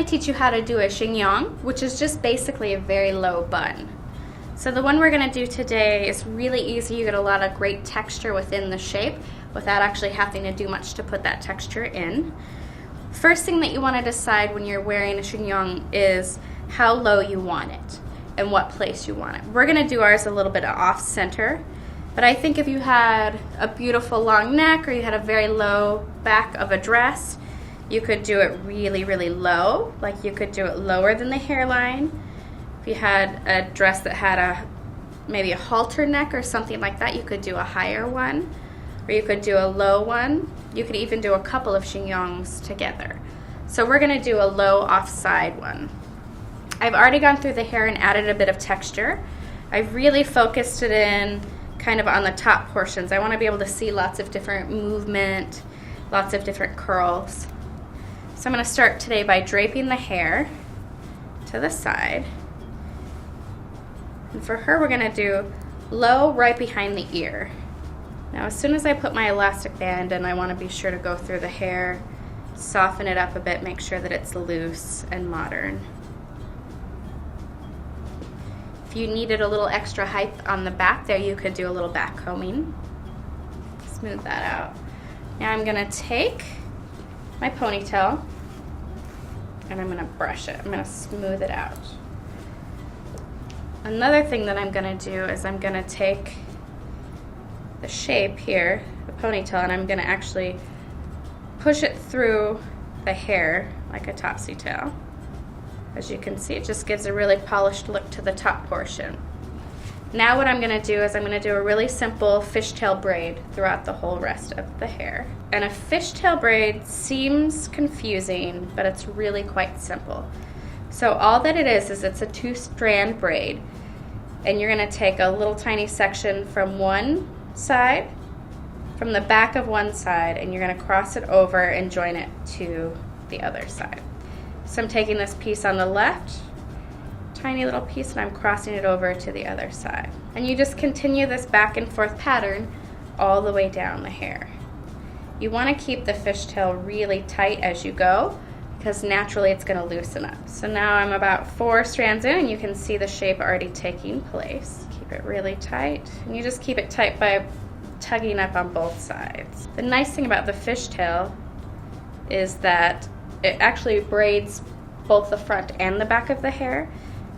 to teach you how to do a chignon, which is just basically a very low bun. So the one we're going to do today is really easy. You get a lot of great texture within the shape without actually having to do much to put that texture in. First thing that you want to decide when you're wearing a chignon is how low you want it and what place you want it. We're going to do ours a little bit off center, but I think if you had a beautiful long neck or you had a very low back of a dress, you could do it really, really low. Like you could do it lower than the hairline. If you had a dress that had maybe a halter neck or something like that, you could do a higher one, or you could do a low one. You could even do a couple of chignons together. So we're gonna do a low offside one. I've already gone through the hair and added a bit of texture. I've really focused it in kind of on the top portions. I wanna be able to see lots of different movement, lots of different curls. So I'm gonna start today by draping the hair to the side. And for her, we're gonna do low right behind the ear. Now, as soon as I put my elastic band in, I wanna be sure to go through the hair, soften it up a bit, make sure that it's loose and modern. If you needed a little extra height on the back there, you could do a little back combing. Smooth that out. Now I'm gonna take my ponytail and I'm gonna brush it. I'm gonna smooth it out. Another thing that I'm gonna do is I'm gonna take the shape here, the ponytail, and I'm gonna actually push it through the hair like a topsy tail. As you can see, it just gives a really polished look to the top portion. Now what I'm gonna do is I'm gonna do a really simple fishtail braid throughout the whole rest of the hair. And a fishtail braid seems confusing, but it's really quite simple. So all that it is it's a 2-strand braid, and you're gonna take a little tiny section from one side, from the back of one side, and you're gonna cross it over and join it to the other side. So I'm taking this piece on the left, tiny little piece, and I'm crossing it over to the other side. And you just continue this back and forth pattern all the way down the hair. You wanna keep the fishtail really tight as you go, because naturally it's gonna loosen up. So now I'm about 4 strands in, and you can see the shape already taking place. Keep it really tight, and you just keep it tight by tugging up on both sides. The nice thing about the fishtail is that it actually braids both the front and the back of the hair,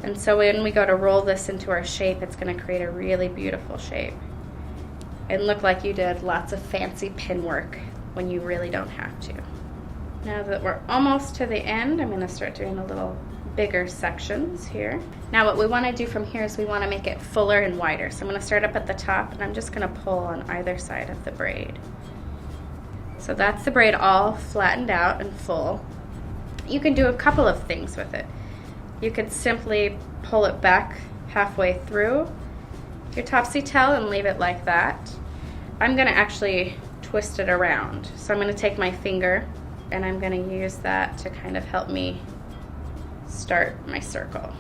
and so when we go to roll this into our shape, it's gonna create a really beautiful shape and look like you did lots of fancy pin work when you really don't have to. Now that we're almost to the end, I'm gonna start doing a little bigger sections here. Now what we wanna do from here is we wanna make it fuller and wider. So I'm gonna start up at the top, and I'm just gonna pull on either side of the braid. So that's the braid all flattened out and full. You can do a couple of things with it. You could simply pull it back halfway through your topsy tail and leave it like that. I'm gonna actually twist it around. So I'm gonna take my finger and I'm gonna use that to kind of help me start my circle.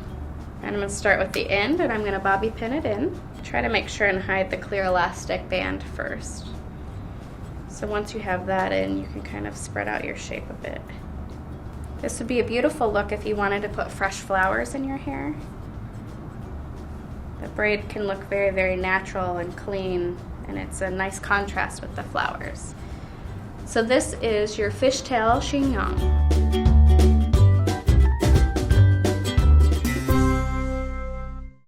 And I'm gonna start with the end, and I'm gonna bobby pin it in. Try to make sure and hide the clear elastic band first. So once you have that in, you can kind of spread out your shape a bit. This would be a beautiful look if you wanted to put fresh flowers in your hair. The braid can look very, very natural and clean, and it's a nice contrast with the flowers. So this is your fishtail chignon.